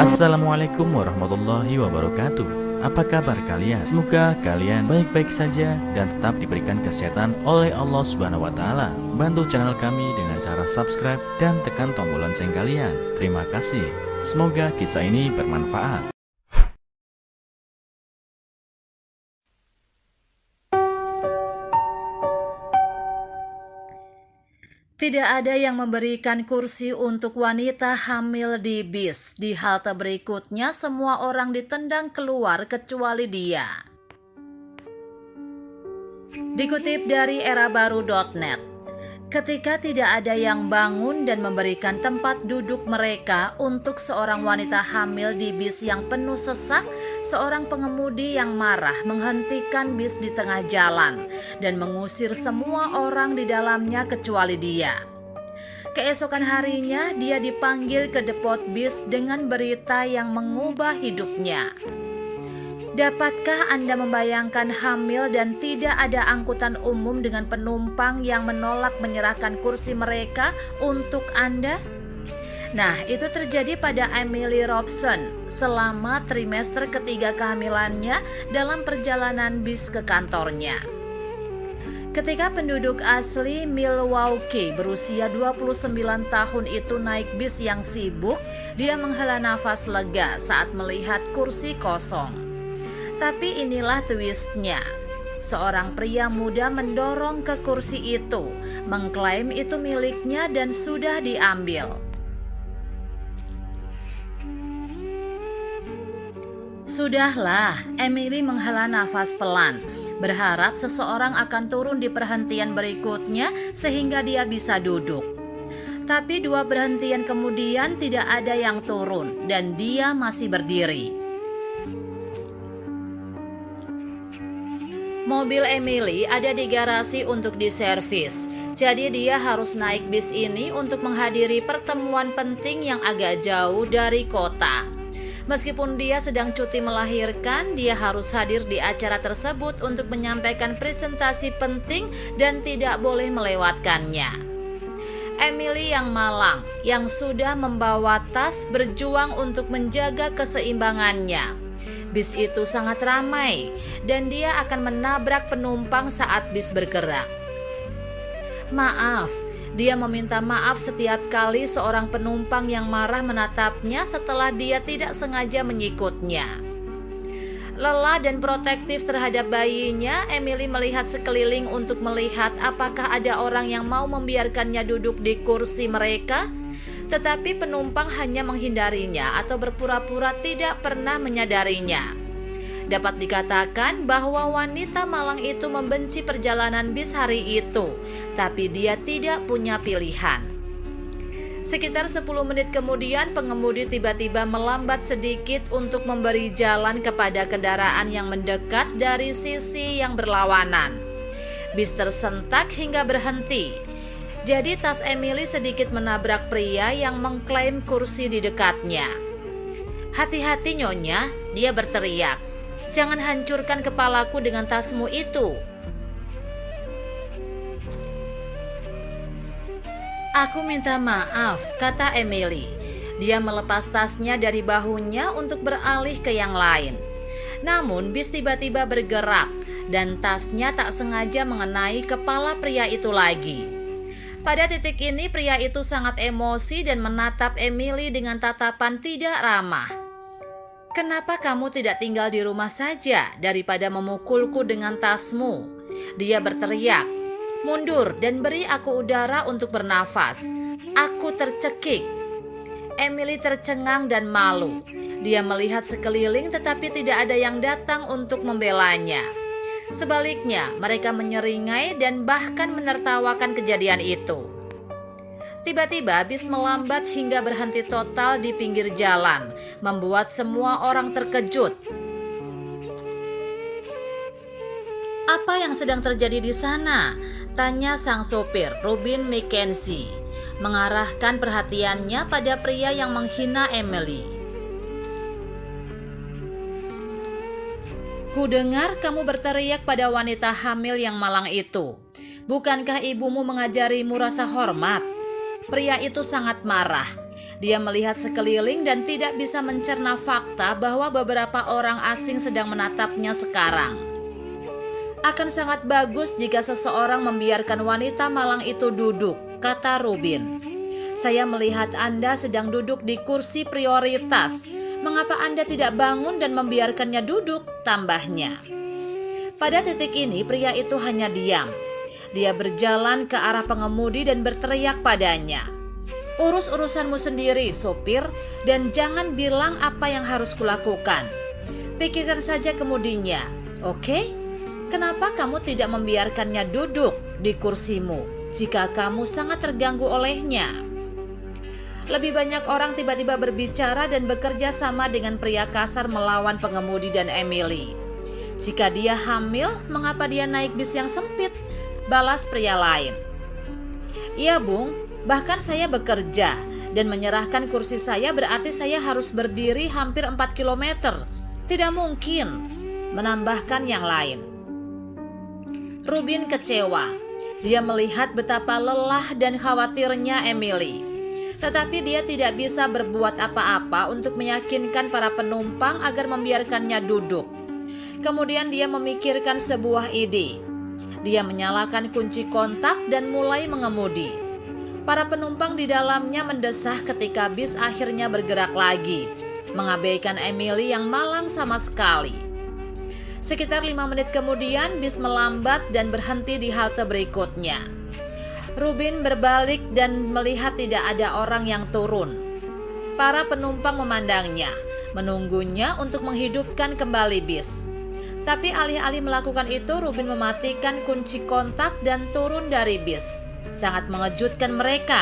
Assalamualaikum warahmatullahi wabarakatuh. Apa kabar kalian? Semoga kalian baik-baik saja dan tetap diberikan kesehatan oleh Allah Subhanahu wa taala. Bantu channel kami dengan cara subscribe dan tekan tombol lonceng kalian. Terima kasih. Semoga kisah ini bermanfaat. Tidak ada yang memberikan kursi untuk wanita hamil di bis. Di halte berikutnya, semua orang ditendang keluar kecuali dia. Dikutip dari erabaru.net, ketika tidak ada yang bangun dan memberikan tempat duduk mereka untuk seorang wanita hamil di bis yang penuh sesak, seorang pengemudi yang marah menghentikan bis di tengah jalan dan mengusir semua orang di dalamnya kecuali dia. Keesokan harinya, dia dipanggil ke depot bis dengan berita yang mengubah hidupnya. Dapatkah Anda membayangkan hamil dan tidak ada angkutan umum dengan penumpang yang menolak menyerahkan kursi mereka untuk Anda? Nah, itu terjadi pada Emily Robson selama trimester ketiga kehamilannya dalam perjalanan bis ke kantornya. Ketika penduduk asli Milwaukee berusia 29 tahun itu naik bis yang sibuk, dia menghela nafas lega saat melihat kursi kosong. Tapi inilah twistnya. Seorang pria muda mendorong ke kursi itu, mengklaim itu miliknya dan sudah diambil. Sudahlah, Emily menghela nafas pelan, berharap seseorang akan turun di perhentian berikutnya sehingga dia bisa duduk. Tapi 2 perhentian kemudian tidak ada yang turun dan dia masih berdiri. Mobil Emily ada di garasi untuk diservis. Jadi dia harus naik bis ini untuk menghadiri pertemuan penting yang agak jauh dari kota. Meskipun dia sedang cuti melahirkan, dia harus hadir di acara tersebut untuk menyampaikan presentasi penting dan tidak boleh melewatkannya. Emily yang malang, yang sudah membawa tas, berjuang untuk menjaga keseimbangannya. Bis itu sangat ramai dan dia akan menabrak penumpang saat bis bergerak. Maaf, dia meminta maaf setiap kali seorang penumpang yang marah menatapnya setelah dia tidak sengaja menyikutnya. Lelah dan protektif terhadap bayinya, Emily melihat sekeliling untuk melihat apakah ada orang yang mau membiarkannya duduk di kursi mereka. Tetapi penumpang hanya menghindarinya atau berpura-pura tidak pernah menyadarinya. Dapat dikatakan bahwa wanita malang itu membenci perjalanan bis hari itu, tapi dia tidak punya pilihan. Sekitar 10 menit kemudian, pengemudi tiba-tiba melambat sedikit untuk memberi jalan kepada kendaraan yang mendekat dari sisi yang berlawanan. Bis tersentak hingga berhenti. Jadi tas Emily sedikit menabrak pria yang mengklaim kursi di dekatnya. "Hati-hati Nyonya," dia berteriak. "Jangan hancurkan kepalaku dengan tasmu itu." "Aku minta maaf," kata Emily. Dia melepas tasnya dari bahunya untuk beralih ke yang lain. Namun bis tiba-tiba bergerak dan tasnya tak sengaja mengenai kepala pria itu lagi. Pada titik ini pria itu sangat emosi dan menatap Emily dengan tatapan tidak ramah. "Kenapa kamu tidak tinggal di rumah saja daripada memukulku dengan tasmu?" Dia berteriak. "Mundur dan beri aku udara untuk bernafas. Aku tercekik." Emily tercengang dan malu. Dia melihat sekeliling tetapi tidak ada yang datang untuk membelanya. Sebaliknya, mereka menyeringai dan bahkan menertawakan kejadian itu. Tiba-tiba bis melambat hingga berhenti total di pinggir jalan, membuat semua orang terkejut. "Apa yang sedang terjadi di sana?" tanya sang sopir, Robin McKenzie, mengarahkan perhatiannya pada pria yang menghina Emily. "Kudengar kamu berteriak pada wanita hamil yang malang itu. Bukankah ibumu mengajarimu rasa hormat?" Pria itu sangat marah. Dia melihat sekeliling dan tidak bisa mencerna fakta bahwa beberapa orang asing sedang menatapnya sekarang. Akan sangat bagus jika seseorang membiarkan wanita malang itu duduk, kata Rubin. Saya melihat Anda sedang duduk di kursi prioritas. Mengapa Anda tidak bangun dan membiarkannya duduk? Tambahnya. Pada titik ini pria itu hanya diam. Dia berjalan ke arah pengemudi dan berteriak padanya. Urus urusanmu sendiri, sopir, dan jangan bilang apa yang harus kulakukan. Pikirkan saja kemudinya, oke? Kenapa kamu tidak membiarkannya duduk di kursimu jika kamu sangat terganggu olehnya? Lebih banyak orang tiba-tiba berbicara dan bekerja sama dengan pria kasar melawan pengemudi dan Emily. Jika dia hamil, mengapa dia naik bis yang sempit? Balas pria lain. Iya Bung, bahkan saya bekerja dan menyerahkan kursi saya berarti saya harus berdiri hampir 4 kilometer. Tidak mungkin, menambahkan yang lain. Rubin kecewa. Dia melihat betapa lelah dan khawatirnya Emily. Tetapi dia tidak bisa berbuat apa-apa untuk meyakinkan para penumpang agar membiarkannya duduk. Kemudian dia memikirkan sebuah ide. Dia menyalakan kunci kontak dan mulai mengemudi. Para penumpang di dalamnya mendesah ketika bis akhirnya bergerak lagi, mengabaikan Emily yang malang sama sekali. Sekitar 5 menit kemudian bis melambat dan berhenti di halte berikutnya. Rubin berbalik dan melihat tidak ada orang yang turun. Para penumpang memandangnya, menunggunya untuk menghidupkan kembali bis. Tapi alih-alih melakukan itu, Rubin mematikan kunci kontak dan turun dari bis. Sangat mengejutkan mereka.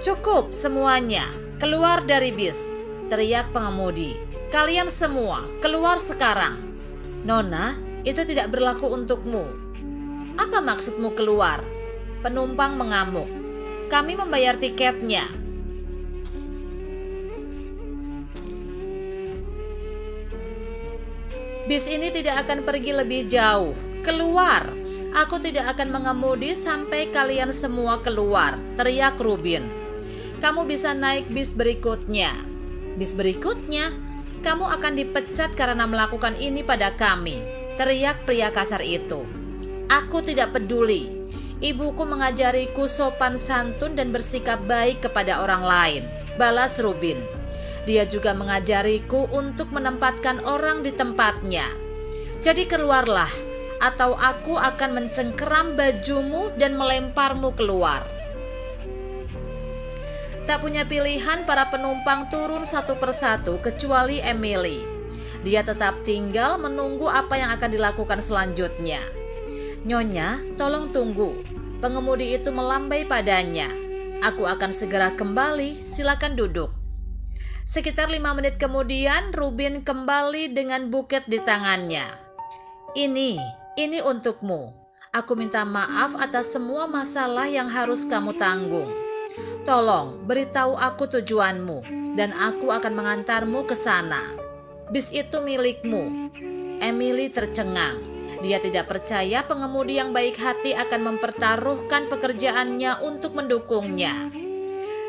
Cukup semuanya, keluar dari bis, teriak pengemudi. Kalian semua, keluar sekarang. Nona, itu tidak berlaku untukmu. Apa maksudmu keluar? Penumpang mengamuk. Kami membayar tiketnya. Bis ini tidak akan pergi lebih jauh. Keluar. Aku tidak akan mengemudi sampai kalian semua keluar, teriak Rubin. Kamu bisa naik bis berikutnya. Bis berikutnya? Kamu akan dipecat karena melakukan ini pada kami, teriak pria kasar itu. Aku tidak peduli. Ibuku mengajariku sopan santun dan bersikap baik kepada orang lain, balas Rubin. Dia juga mengajariku untuk menempatkan orang di tempatnya. Jadi keluarlah, atau aku akan mencengkeram bajumu dan melemparmu keluar. Tak punya pilihan, para penumpang turun satu persatu kecuali Emily. Dia tetap tinggal menunggu apa yang akan dilakukan selanjutnya. Nyonya, tolong tunggu. Pengemudi itu melambai padanya. Aku akan segera kembali, silakan duduk. Sekitar 5 menit kemudian, Rubin kembali dengan buket di tangannya. Ini untukmu. Aku minta maaf atas semua masalah yang harus kamu tanggung. Tolong beritahu aku tujuanmu dan aku akan mengantarmu ke sana. Bis itu milikmu. Emily tercengang. Dia tidak percaya pengemudi yang baik hati akan mempertaruhkan pekerjaannya untuk mendukungnya.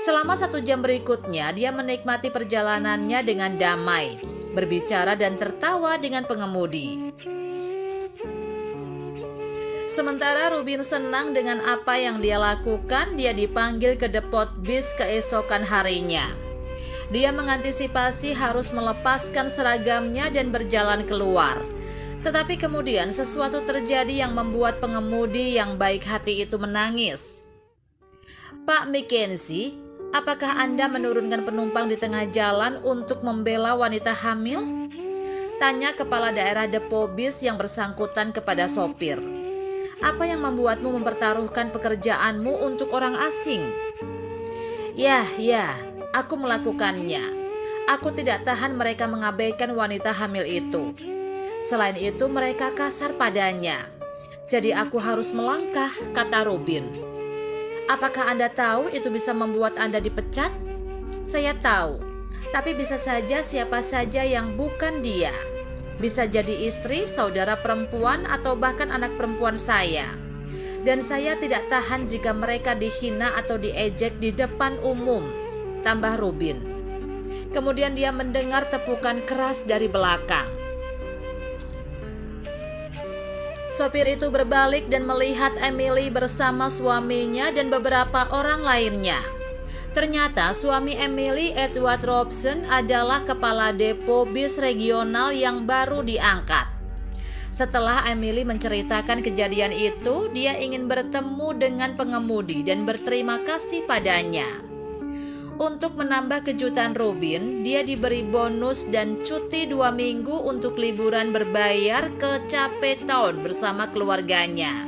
Selama 1 jam berikutnya, dia menikmati perjalanannya dengan damai, berbicara dan tertawa dengan pengemudi. Sementara Rubin senang dengan apa yang dia lakukan, dia dipanggil ke depot bis keesokan harinya. Dia mengantisipasi harus melepaskan seragamnya dan berjalan keluar. Tetapi kemudian sesuatu terjadi yang membuat pengemudi yang baik hati itu menangis. Pak Mackenzie, apakah Anda menurunkan penumpang di tengah jalan untuk membela wanita hamil? Tanya kepala daerah depo bis yang bersangkutan kepada sopir. Apa yang membuatmu mempertaruhkan pekerjaanmu untuk orang asing? Ya, aku melakukannya. Aku tidak tahan mereka mengabaikan wanita hamil itu. Selain itu mereka kasar padanya. Jadi aku harus melangkah, kata Rubin. Apakah Anda tahu itu bisa membuat Anda dipecat? Saya tahu, tapi bisa saja siapa saja yang bukan dia. Bisa jadi istri, saudara perempuan, atau bahkan anak perempuan saya. Dan saya tidak tahan jika mereka dihina atau diejek di depan umum, tambah Rubin. Kemudian dia mendengar tepukan keras dari belakang. Sopir itu berbalik dan melihat Emily bersama suaminya dan beberapa orang lainnya. Ternyata suami Emily, Edward Robson, adalah kepala depo bis regional yang baru diangkat. Setelah Emily menceritakan kejadian itu, dia ingin bertemu dengan pengemudi dan berterima kasih padanya. Untuk menambah kejutan Rubin, dia diberi bonus dan cuti 2 minggu untuk liburan berbayar ke Capetown bersama keluarganya.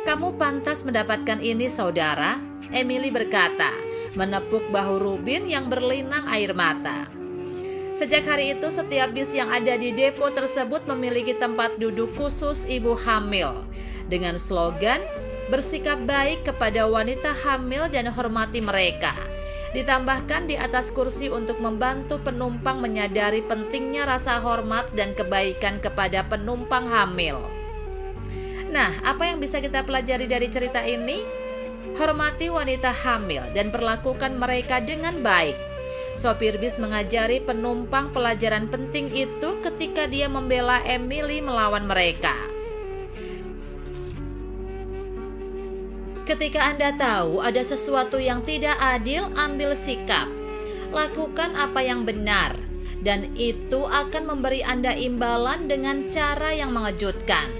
"Kamu pantas mendapatkan ini, saudara," Emily berkata, menepuk bahu Rubin yang berlinang air mata. Sejak hari itu, setiap bis yang ada di depo tersebut memiliki tempat duduk khusus ibu hamil dengan slogan "Bersikap baik kepada wanita hamil dan hormati mereka." Ditambahkan di atas kursi untuk membantu penumpang menyadari pentingnya rasa hormat dan kebaikan kepada penumpang hamil. Nah, apa yang bisa kita pelajari dari cerita ini? Hormati wanita hamil dan perlakukan mereka dengan baik. Sopir bis mengajari penumpang pelajaran penting itu ketika dia membela Emily melawan mereka. Ketika Anda tahu ada sesuatu yang tidak adil, ambil sikap. Lakukan apa yang benar, dan itu akan memberi Anda imbalan dengan cara yang mengejutkan.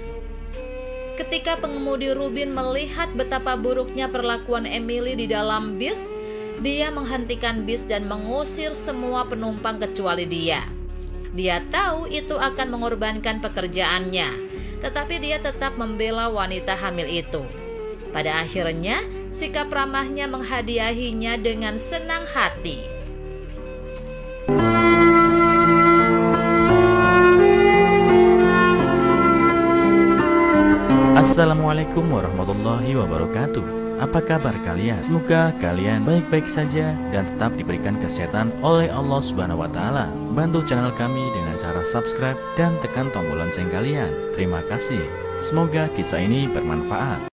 Ketika pengemudi Rubin melihat betapa buruknya perlakuan Emily di dalam bis, dia menghentikan bis dan mengusir semua penumpang kecuali dia. Dia tahu itu akan mengorbankan pekerjaannya, tetapi dia tetap membela wanita hamil itu. Pada akhirnya, sikap ramahnya menghadiahinya dengan senang hati. Assalamualaikum warahmatullahi wabarakatuh. Apa kabar kalian? Semoga kalian baik-baik saja dan tetap diberikan kesehatan oleh Allah Subhanahu wa Ta'ala. Bantu channel kami dengan cara subscribe dan tekan tombol lonceng kalian. Terima kasih. Semoga kisah ini bermanfaat.